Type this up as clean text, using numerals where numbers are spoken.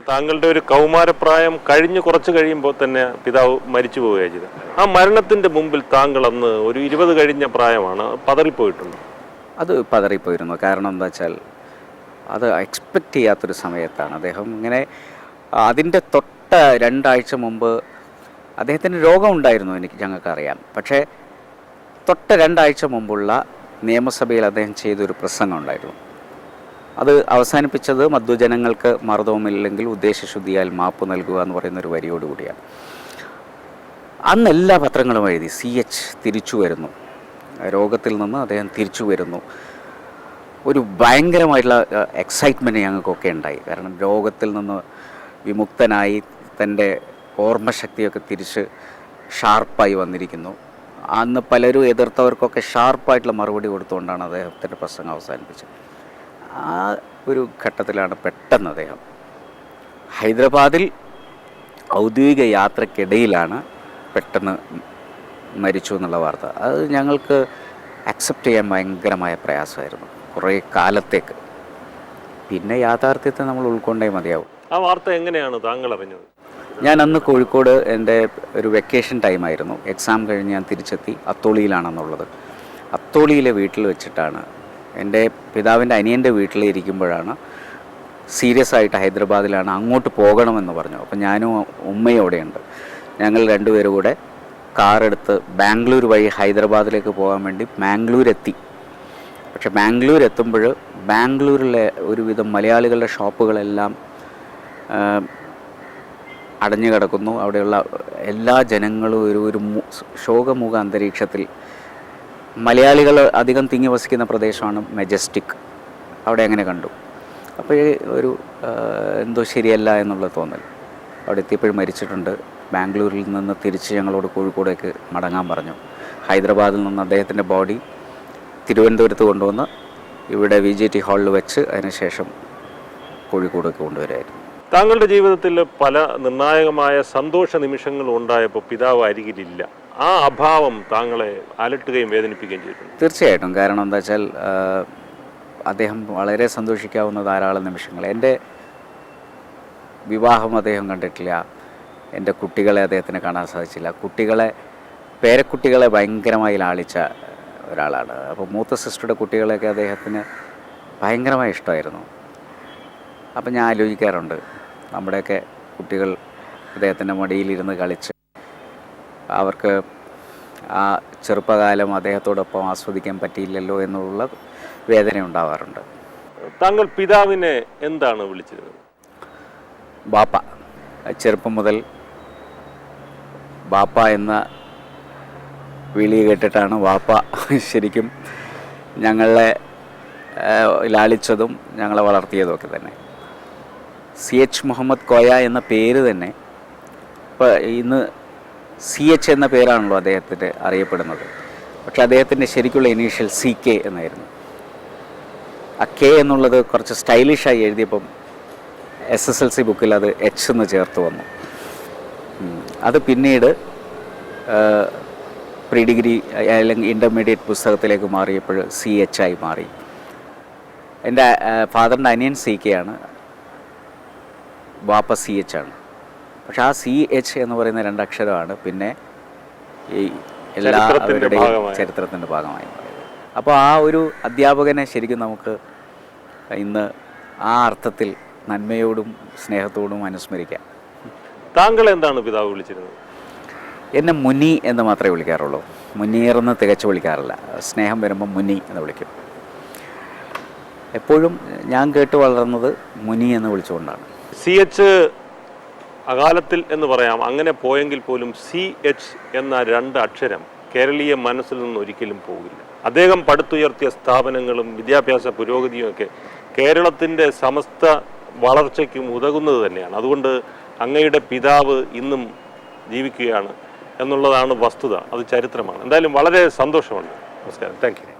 താങ്കളുടെ ഒരു കൗമാരപ്രായം കഴിഞ്ഞ് കുറച്ച് കഴിയുമ്പോൾ തന്നെ പിതാവ് മരിച്ചു പോവുകയാണ് ചെയ്തത്. ആ മരണത്തിന്റെ മുമ്പിൽ താങ്കൾ അന്ന് ഒരു 20 കഴിഞ്ഞ പ്രായമാണ്, പതറിപ്പോയിട്ടുണ്ട്. അത് പതറിപ്പോയിരുന്നു. കാരണം എന്താ വെച്ചാൽ അത് എക്സ്പെക്റ്റ് ചെയ്യാത്തൊരു സമയത്താണ് അദ്ദേഹം ഇങ്ങനെ. അതിൻ്റെ തൊട്ട 2 ആഴ്ച മുമ്പ് അദ്ദേഹത്തിന് രോഗമുണ്ടായിരുന്നു, ഞങ്ങൾക്കറിയാം. പക്ഷേ തൊട്ട 2 ആഴ്ച മുമ്പുള്ള നിയമസഭയിൽ അദ്ദേഹം ചെയ്തൊരു പ്രസംഗം ഉണ്ടായിരുന്നു. അത് അവസാനിപ്പിച്ചത് മധ്വജനങ്ങൾക്ക് മർദ്ദവുമില്ലെങ്കിൽ ഉദ്ദേശശുദ്ധിയാൽ മാപ്പ് നൽകുക എന്ന് പറയുന്നൊരു വരിയോടുകൂടിയാണ്. അന്ന് എല്ലാ പത്രങ്ങളും എഴുതി CH തിരിച്ചു വരുന്നു, രോഗത്തിൽ നിന്ന് അദ്ദേഹം തിരിച്ചു വരുന്നു. ഒരു ഭയങ്കരമായിട്ടുള്ള എക്സൈറ്റ്മെൻറ്റ് ഞങ്ങൾക്കൊക്കെ ഉണ്ടായി. കാരണം രോഗത്തിൽ നിന്ന് വിമുക്തനായി തൻ്റെ ഓർമ്മശക്തിയൊക്കെ തിരിച്ച് ഷാർപ്പായി വന്നിരിക്കുന്നു. അന്ന് പലരും എതിർത്തവർക്കൊക്കെ ഷാർപ്പായിട്ടുള്ള മറുപടി കൊടുത്തുകൊണ്ടാണ് അദ്ദേഹത്തിൻ്റെ പ്രസംഗം അവസാനിപ്പിച്ചത്. ആ ഒരു ഘട്ടത്തിലാണ് പെട്ടെന്ന് അദ്ദേഹം ഹൈദരാബാദിൽ ഔദ്യോഗിക യാത്രക്കിടയിലാണ് പെട്ടെന്ന് മരിച്ചു എന്നുള്ള വാർത്ത. അത് ഞങ്ങൾക്ക് അക്സെപ്റ്റ് ചെയ്യാൻ ഭയങ്കരമായ പ്രയാസമായിരുന്നു കുറേ കാലത്തേക്ക്. പിന്നെ യാഥാർത്ഥ്യത്തെ നമ്മൾ ഉൾക്കൊണ്ടേ മതിയാവും. ആ വാർത്ത എങ്ങനെയാണ് താങ്കൾ അറിഞ്ഞത്? ഞാൻ അന്ന് കോഴിക്കോട് എൻ്റെ ഒരു വെക്കേഷൻ ടൈമായിരുന്നു. എക്സാം കഴിഞ്ഞ് ഞാൻ തിരിച്ചെത്തി. അത്തോളിയിലാണെന്നുള്ളത്. അത്തോളിയിലെ വീട്ടിൽ വെച്ചിട്ടാണ്, എൻ്റെ പിതാവിൻ്റെ അനിയൻ്റെ വീട്ടിലിരിക്കുമ്പോഴാണ് സീരിയസ് ആയിട്ട് ഹൈദരാബാദിലാണ്, അങ്ങോട്ട് പോകണമെന്ന് പറഞ്ഞു. അപ്പം ഞാനും ഉമ്മയും അവിടെയുണ്ട്. ഞങ്ങൾ രണ്ടുപേരും കൂടെ കാറെടുത്ത് ബാംഗ്ലൂർ വഴി ഹൈദരാബാദിലേക്ക് പോകാൻ വേണ്ടി ബാംഗ്ലൂർ എത്തി. പക്ഷെ ബാംഗ്ലൂർ എത്തുമ്പോൾ ബാംഗ്ലൂരിലെ ഒരുവിധം മലയാളികളുടെ ഷോപ്പുകളെല്ലാം അടഞ്ഞു കിടക്കുന്നു. അവിടെയുള്ള എല്ലാ ജനങ്ങളും ഒരു ശോകമുഖ അന്തരീക്ഷത്തിൽ. മലയാളികൾ അധികം തിങ്ങി വസിക്കുന്ന പ്രദേശമാണ് മെജസ്റ്റിക്. അവിടെ അങ്ങനെ കണ്ടു. അപ്പോൾ ഒരു എന്തോ ശരിയല്ല എന്നുള്ള തോന്നൽ. അവിടെ എത്തിയപ്പോഴും മരിച്ചിട്ടുണ്ട്. ബാംഗ്ലൂരിൽ നിന്ന് തിരിച്ച് ഞങ്ങളോട് കോഴിക്കോടേക്ക് മടങ്ങാൻ പറഞ്ഞു. ഹൈദരാബാദിൽ നിന്ന് അദ്ദേഹത്തിൻ്റെ ബോഡി തിരുവനന്തപുരത്ത് കൊണ്ടുവന്ന് ഇവിടെ VJT ഹാളിൽ വെച്ച് അതിനുശേഷം കോഴിക്കോടേക്ക് കൊണ്ടുവരായിരുന്നു. താങ്കളുടെ ജീവിതത്തിൽ പല നിർണായകമായ സന്തോഷ നിമിഷങ്ങൾ ഉണ്ടായപ്പോൾ പിതാവ് അരികിലില്ല. ആ അഭാവം താങ്കളെ അലട്ടുകയും വേദനിപ്പിക്കുകയും ചെയ്തിട്ടുണ്ട്. തീർച്ചയായിട്ടും. കാരണം എന്താ വെച്ചാൽ അദ്ദേഹം വളരെ സന്തോഷിക്കാവുന്ന ധാരാളം നിമിഷങ്ങൾ. എൻ്റെ വിവാഹം അദ്ദേഹം കണ്ടിട്ടില്ല. എൻ്റെ കുട്ടികളെ അദ്ദേഹത്തിന് കാണാൻ സാധിച്ചില്ല. പേരക്കുട്ടികളെ ഭയങ്കരമായി ലാളിച്ച ഒരാളാണ്. അപ്പോൾ മൂത്ത സിസ്റ്ററുടെ കുട്ടികളെയൊക്കെ അദ്ദേഹത്തിന് ഭയങ്കരമായി ഇഷ്ടമായിരുന്നു. അപ്പം ഞാൻ ആലോചിക്കാറുണ്ട്, നമ്മുടെയൊക്കെ കുട്ടികൾ അദ്ദേഹത്തിൻ്റെ മടിയിലിരുന്ന് കളിച്ച് അവർക്ക് ആ ചെറുപ്പകാലം അദ്ദേഹത്തോടൊപ്പം ആസ്വദിക്കാൻ പറ്റിയില്ലല്ലോ എന്നുള്ള വേദന ഉണ്ടാവാറുണ്ട്. താങ്കൾ പിതാവിനെ എന്താണ് വിളിച്ചിരുന്നത്? ബാപ്പ. ചെറുപ്പം മുതൽ ബാപ്പ എന്ന വിളി കേട്ടിട്ടാണ് വാപ്പ ശരിക്കും ഞങ്ങളെ ലാളിച്ചതും ഞങ്ങളെ വളർത്തിയതും ഒക്കെ തന്നെ. CH മുഹമ്മദ് കോയ എന്ന പേര് തന്നെ ഇപ്പോൾ ഇന്ന് CH എന്ന പേരാണല്ലോ അദ്ദേഹത്തിൻ്റെ അറിയപ്പെടുന്നത്. പക്ഷെ അദ്ദേഹത്തിൻ്റെ ശരിക്കുള്ള ഇനീഷ്യൽ CK എന്നായിരുന്നു. ആ K എന്നുള്ളത് കുറച്ച് സ്റ്റൈലിഷായി എഴുതിയപ്പം SSLC ബുക്കിൽ അത് H എന്ന് ചേർത്ത് വന്നു. അത് പിന്നീട് പ്രീ ഡിഗ്രി അല്ലെങ്കിൽ ഇൻ്റർമീഡിയറ്റ് പുസ്തകത്തിലേക്ക് മാറിയപ്പോൾ CH ആയി മാറി. എൻ്റെ ഫാദറിൻ്റെ അനിയൻ CK ആണ്, ബാപ്പ CH ആണ്. പക്ഷെ ആ CH എന്ന് പറയുന്ന 2 അക്ഷരമാണ് പിന്നെ ഈ എല്ലാവരുടെയും ചരിത്രത്തിൻ്റെ ഭാഗമായി മാറിയത്. അപ്പോൾ ആ ഒരു അധ്യാപകനെ ശരിക്കും നമുക്ക് ഇന്ന് ആ അർത്ഥത്തിൽ നന്മയോടും സ്നേഹത്തോടും അനുസ്മരിക്കാം. താങ്കൾ എന്താണ് പിതാവ് വിളിച്ചിരുന്നത്? എന്നെ മുനി എന്ന് മാത്രമേ വിളിക്കാറുള്ളൂ. മുനീറെന്ന് തികച്ചു വിളിക്കാറില്ല. സ്നേഹം വരുമ്പോൾ മുനി എന്ന് വിളിക്കും. എപ്പോഴും ഞാൻ കേട്ട് വളർന്നത് മുനി എന്ന് വിളിച്ചുകൊണ്ടാണ്. CH അകാലത്തിൽ എന്ന് പറയാം. അങ്ങനെ പോയെങ്കിൽ പോലും CH എന്ന 2 അക്ഷരം കേരളീയ മനസ്സിൽ നിന്ന് ഒരിക്കലും പോകില്ല. അദ്ദേഹം പടുത്തുയർത്തിയ സ്ഥാപനങ്ങളും വിദ്യാഭ്യാസ പുരോഗതിയും ഒക്കെ കേരളത്തിൻ്റെ സമസ്ത വളർച്ചയ്ക്കും ഉതകുന്നത് തന്നെയാണ്. അതുകൊണ്ട് അങ്ങയുടെ പിതാവ് ഇന്നും ജീവിക്കുകയാണ് എന്നുള്ളതാണ് വസ്തുത. അത് ചരിത്രമാണ്. എന്തായാലും വളരെ സന്തോഷമുണ്ട്. നമസ്കാരം. Thank you.